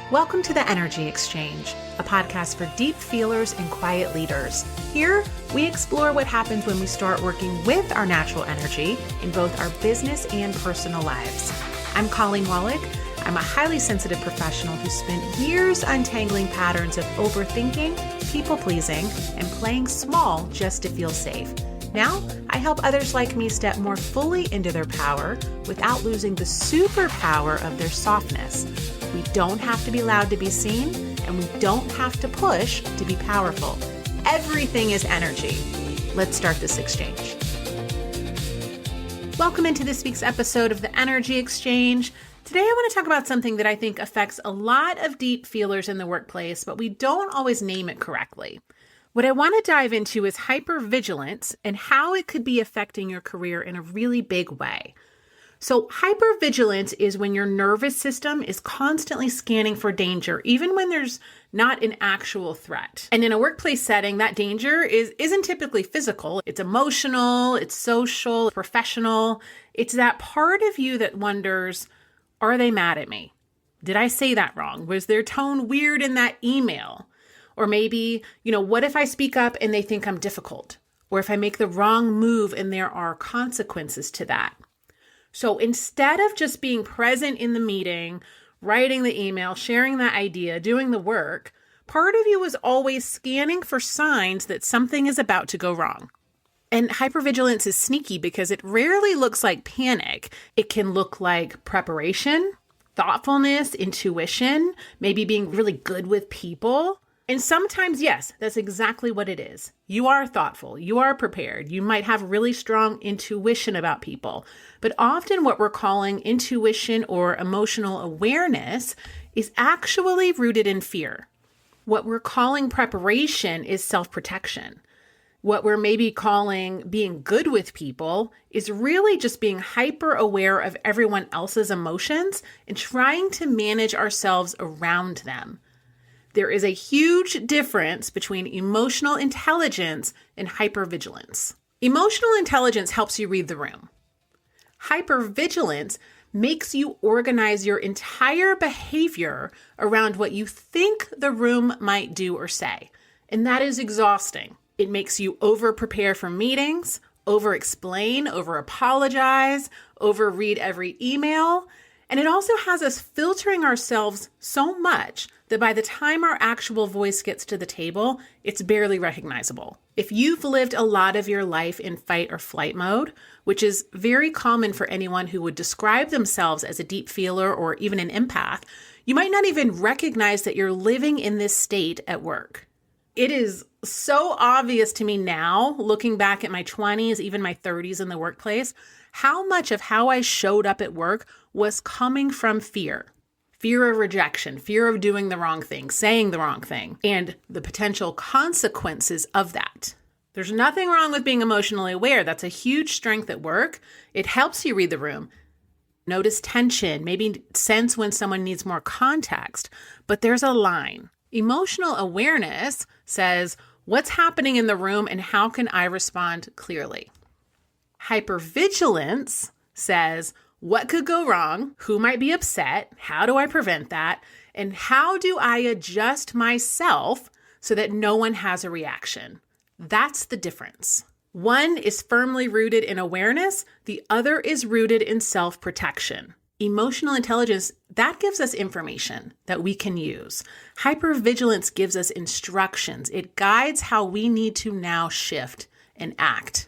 Welcome to the Energy Exchange, a podcast for deep feelers and quiet leaders. Here, we explore what happens when we start working with our natural energy in both our business and personal lives. I'm Colleen Wallach. I'm a highly sensitive professional who spent years untangling patterns of overthinking, people-pleasing, and playing small just to feel safe. Now, I help others like me step more fully into their power without losing the superpower of their softness. We don't have to be loud to be seen, and we don't have to push to be powerful. Everything is energy. Let's start this exchange. Welcome into this week's episode of the Energy Exchange. Today, I want to talk about something that I think affects a lot of deep feelers in the workplace, but we don't always name it correctly. What I want to dive into is hypervigilance and how it could be affecting your career in a really big way. So hypervigilance is when your nervous system is constantly scanning for danger, even when there's not an actual threat. And in a workplace setting, that danger isn't typically physical. It's emotional, it's social, professional. It's that part of you that wonders, are they mad at me? Did I say that wrong? Was their tone weird in that email? Or maybe, what if I speak up and they think I'm difficult? Or if I make the wrong move and there are consequences to that? So instead of just being present in the meeting, writing the email, sharing the idea, doing the work, part of you is always scanning for signs that something is about to go wrong. And hypervigilance is sneaky because it rarely looks like panic. It can look like preparation, thoughtfulness, intuition, maybe being really good with people. And sometimes, yes, that's exactly what it is. You are thoughtful. You are prepared. You might have really strong intuition about people. But often what we're calling intuition or emotional awareness is actually rooted in fear. What we're calling preparation is self-protection. What we're maybe calling being good with people is really just being hyper aware of everyone else's emotions and trying to manage ourselves around them. There is a huge difference between emotional intelligence and hypervigilance. Emotional intelligence helps you read the room. Hypervigilance makes you organize your entire behavior around what you think the room might do or say. And that is exhausting. It makes you over-prepare for meetings, over-explain, over-apologize, over-read every email. And it also has us filtering ourselves so much that by the time our actual voice gets to the table, it's barely recognizable. If you've lived a lot of your life in fight or flight mode, which is very common for anyone who would describe themselves as a deep feeler or even an empath, you might not even recognize that you're living in this state at work. It is so obvious to me now, looking back at my 20s, even my 30s in the workplace, how much of how I showed up at work was coming from fear. Fear of rejection, fear of doing the wrong thing, saying the wrong thing, and the potential consequences of that. There's nothing wrong with being emotionally aware. That's a huge strength at work. It helps you read the room. Notice tension, maybe sense when someone needs more context, but there's a line. Emotional awareness says, what's happening in the room and how can I respond clearly? Hypervigilance says, what could go wrong? Who might be upset? How do I prevent that? And how do I adjust myself so that no one has a reaction? That's the difference. One is firmly rooted in awareness. The other is rooted in self-protection. Emotional intelligence, that gives us information that we can use. Hypervigilance gives us instructions. It guides how we need to now shift and act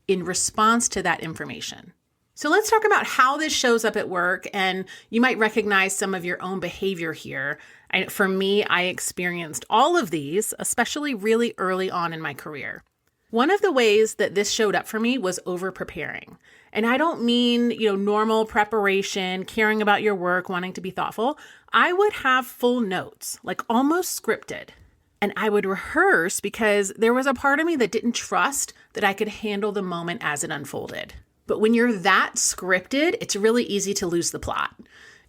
in response to that information. So let's talk about how this shows up at work, and you might recognize some of your own behavior here. For me, I experienced all of these, especially really early on in my career. One of the ways that this showed up for me was over-preparing. And I don't mean, normal preparation, caring about your work, wanting to be thoughtful. I would have full notes, like almost scripted. And I would rehearse because there was a part of me that didn't trust that I could handle the moment as it unfolded. But when you're that scripted, it's really easy to lose the plot.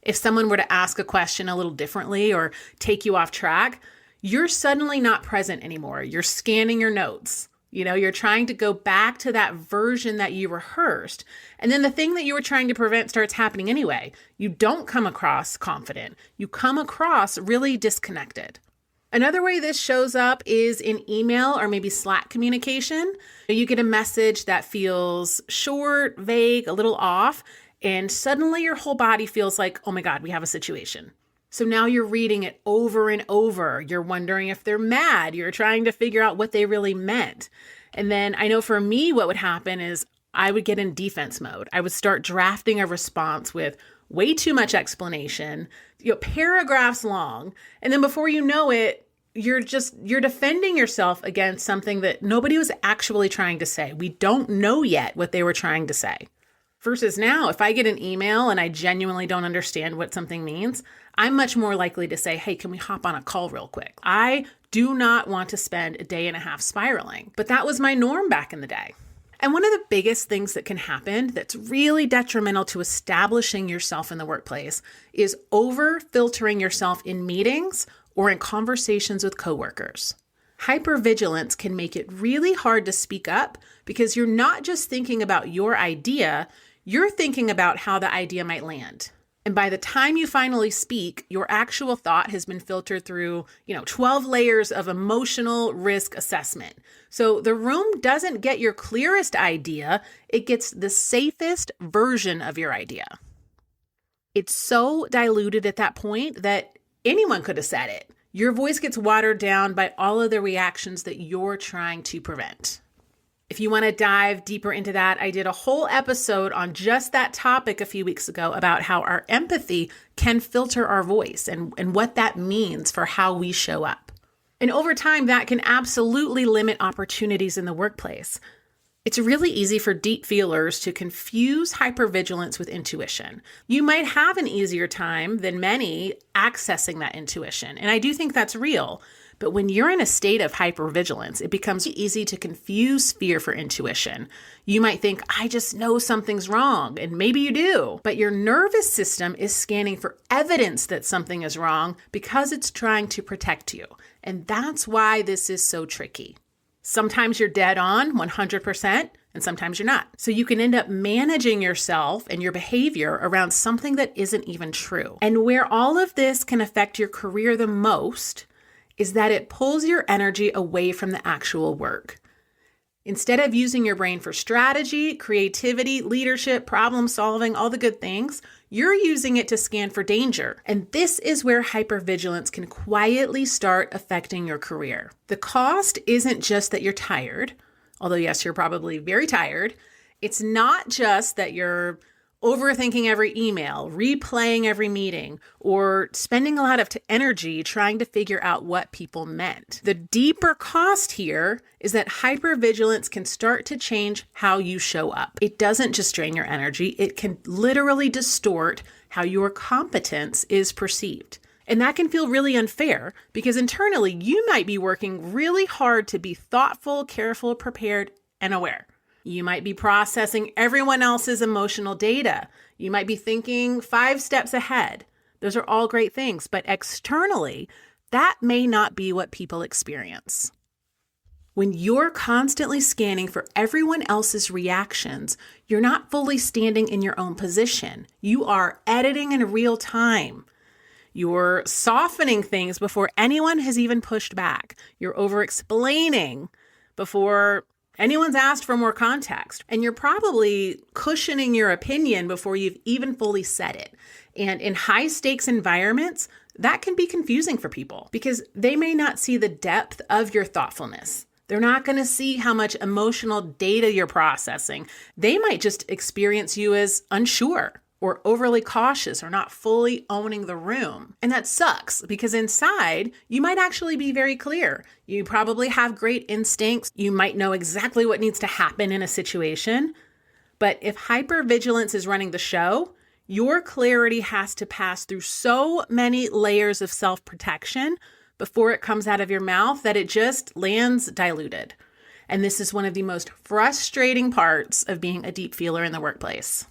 If someone were to ask a question a little differently or take you off track, you're suddenly not present anymore. You're scanning your notes. You're trying to go back to that version that you rehearsed. And then the thing that you were trying to prevent starts happening anyway. You don't come across confident. You come across really disconnected. Another way this shows up is in email or maybe Slack communication. You get a message that feels short, vague, a little off, and suddenly your whole body feels like, oh my God, we have a situation. So now you're reading it over and over. You're wondering if they're mad. You're trying to figure out what they really meant. And then I know for me, what would happen is I would get in defense mode. I would start drafting a response with way too much explanation, paragraphs long. And then before you know it, you're defending yourself against something that nobody was actually trying to say. We don't know yet what they were trying to say. Versus now, if I get an email and I genuinely don't understand what something means, I'm much more likely to say, hey, can we hop on a call real quick? I do not want to spend a day and a half spiraling, but that was my norm back in the day. And one of the biggest things that can happen that's really detrimental to establishing yourself in the workplace is over-filtering yourself in meetings or in conversations with coworkers. Hypervigilance can make it really hard to speak up because you're not just thinking about your idea, you're thinking about how the idea might land. And by the time you finally speak, your actual thought has been filtered through, 12 layers of emotional risk assessment. So the room doesn't get your clearest idea, it gets the safest version of your idea. It's so diluted at that point that anyone could have said it. Your voice gets watered down by all of the reactions that you're trying to prevent. If you want to dive deeper into that, I did a whole episode on just that topic a few weeks ago about how our empathy can filter our voice and what that means for how we show up. And over time, that can absolutely limit opportunities in the workplace. It's really easy for deep feelers to confuse hypervigilance with intuition. You might have an easier time than many accessing that intuition, and I do think that's real. But when you're in a state of hypervigilance, it becomes easy to confuse fear for intuition. You might think, I just know something's wrong, and maybe you do. But your nervous system is scanning for evidence that something is wrong because it's trying to protect you. And that's why this is so tricky. Sometimes you're dead on 100%, and sometimes you're not. So you can end up managing yourself and your behavior around something that isn't even true. And where all of this can affect your career the most is that it pulls your energy away from the actual work. Instead of using your brain for strategy, creativity, leadership, problem solving, all the good things, you're using it to scan for danger. And this is where hypervigilance can quietly start affecting your career. The cost isn't just that you're tired, although yes, you're probably very tired. It's not just that you're overthinking every email, replaying every meeting, or spending a lot of energy trying to figure out what people meant. The deeper cost here is that hypervigilance can start to change how you show up. It doesn't just drain your energy, it can literally distort how your competence is perceived. And that can feel really unfair because internally you might be working really hard to be thoughtful, careful, prepared, and aware. You might be processing everyone else's emotional data. You might be thinking 5 steps ahead. Those are all great things, but externally, that may not be what people experience. When you're constantly scanning for everyone else's reactions, you're not fully standing in your own position. You are editing in real time. You're softening things before anyone has even pushed back. You're over-explaining before anyone's asked for more context, and you're probably cushioning your opinion before you've even fully said it. And in high stakes environments, that can be confusing for people because they may not see the depth of your thoughtfulness. They're not going to see how much emotional data you're processing. They might just experience you as unsure or overly cautious or not fully owning the room. And that sucks because inside, you might actually be very clear. You probably have great instincts. You might know exactly what needs to happen in a situation. But if hypervigilance is running the show, your clarity has to pass through so many layers of self-protection before it comes out of your mouth that it just lands diluted. And this is one of the most frustrating parts of being a deep feeler in the workplace.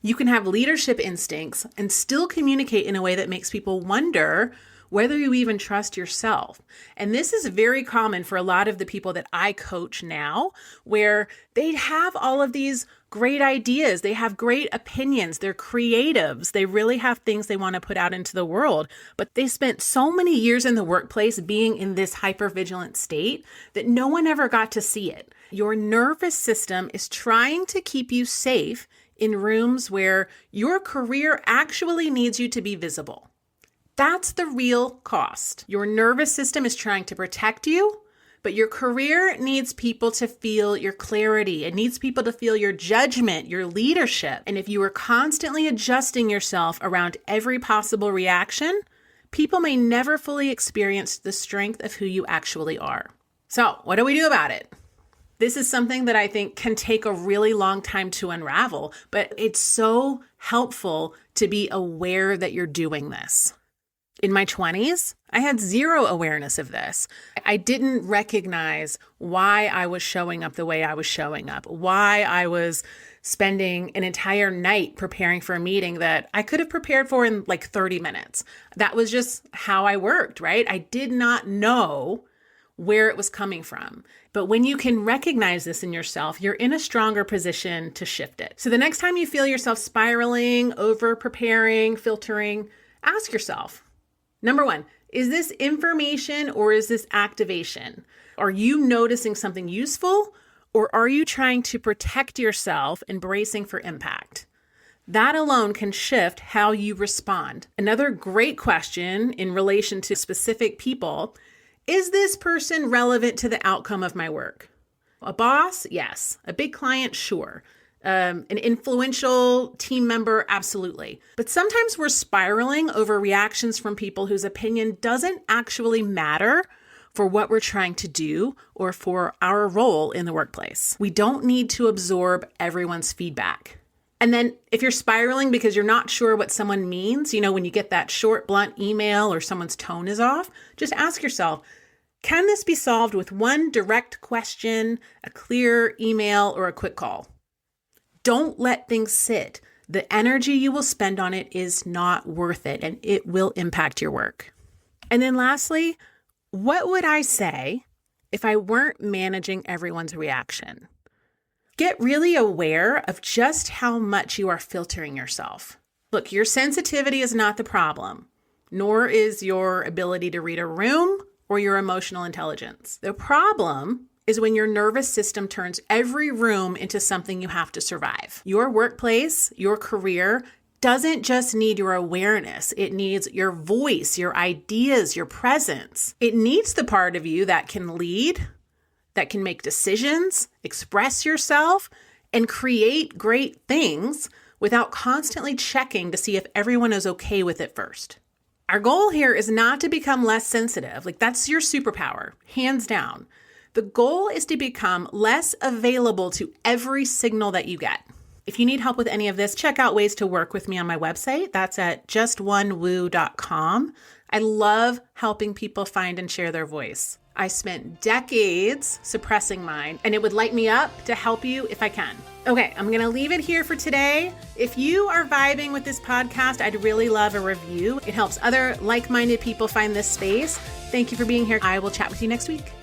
You can have leadership instincts and still communicate in a way that makes people wonder whether you even trust yourself. And this is very common for a lot of the people that I coach now, where they have all of these great ideas. They have great opinions. They're creatives. They really have things they want to put out into the world. But they spent so many years in the workplace being in this hypervigilant state that no one ever got to see it. Your nervous system is trying to keep you safe in rooms where your career actually needs you to be visible. That's the real cost. Your nervous system is trying to protect you, but your career needs people to feel your clarity. It needs people to feel your judgment, your leadership. And if you are constantly adjusting yourself around every possible reaction, people may never fully experience the strength of who you actually are. So, what do we do about it? This is something that I think can take a really long time to unravel, but it's so helpful to be aware that you're doing this. In my 20s, I had zero awareness of this. I didn't recognize why I was showing up the way I was showing up, why I was spending an entire night preparing for a meeting that I could have prepared for in like 30 minutes. That was just how I worked, right? I did not know where it was coming from. But when you can recognize this in yourself, you're in a stronger position to shift it. So the next time you feel yourself spiraling, over preparing, filtering, ask yourself, number one, is this information or is this activation? Are you noticing something useful or are you trying to protect yourself and bracing for impact? That alone can shift how you respond. Another great question in relation to specific people, is this person relevant to the outcome of my work? A boss? Yes. A big client? Sure. An influential team member? Absolutely. But sometimes we're spiraling over reactions from people whose opinion doesn't actually matter for what we're trying to do or for our role in the workplace. We don't need to absorb everyone's feedback. And then if you're spiraling because you're not sure what someone means, when you get that short, blunt email or someone's tone is off, just ask yourself, can this be solved with one direct question, a clear email, or a quick call? Don't let things sit. The energy you will spend on it is not worth it, and it will impact your work. And then lastly, what would I say if I weren't managing everyone's reaction? Get really aware of just how much you are filtering yourself. Look, your sensitivity is not the problem, nor is your ability to read a room or your emotional intelligence. The problem is when your nervous system turns every room into something you have to survive. Your workplace, your career doesn't just need your awareness. It needs your voice, your ideas, your presence. It needs the part of you that can lead, that can make decisions, express yourself, and create great things without constantly checking to see if everyone is okay with it first. Our goal here is not to become less sensitive. That's your superpower, hands down. The goal is to become less available to every signal that you get. If you need help with any of this, check out ways to work with me on my website. That's at justonewoo.com. I love helping people find and share their voice. I spent decades suppressing mine, and it would light me up to help you if I can. Okay, I'm going to leave it here for today. If you are vibing with this podcast, I'd really love a review. It helps other like-minded people find this space. Thank you for being here. I will chat with you next week.